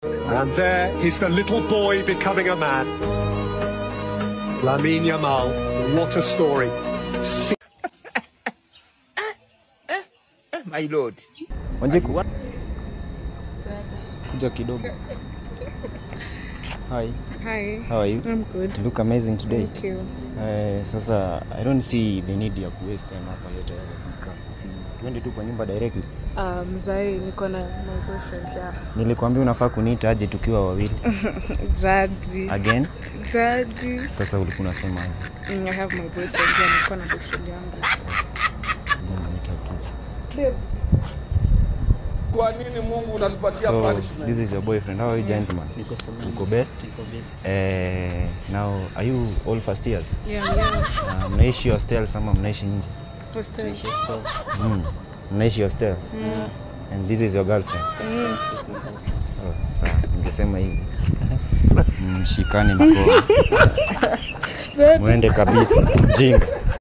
And there is the little boy becoming a man. Lamine Yamal, what a story. My lord. Wanjiku. Kuja kidogo. Hi. Hi. How are you? I'm good. You look amazing today. Thank you. Sasa I don't see the need ya waste time hapa yote. Si twende tu kwa nyumba directly. Mzai niko na my boyfriend ya. Nilikwambia unafaa kuniita aje tukiwa wawili. Zaddy. Again? Zaddy. Sasa ulikuwa unasema aje? I have my boyfriend ya, niko na boyfriend yangu. Kwa nini Mungu unatupatia punishment? This is your boyfriend. How are you, gentlemen? Niko best. Now are you all first years? Yeah. Mnaishi hostel sama mnaishi nje? Hostel. Mnaishi hostel? And this is your girlfriend? Oh, sawa. Ningesema hivi. Mshikane mkono. Muende kabisa. Jinga.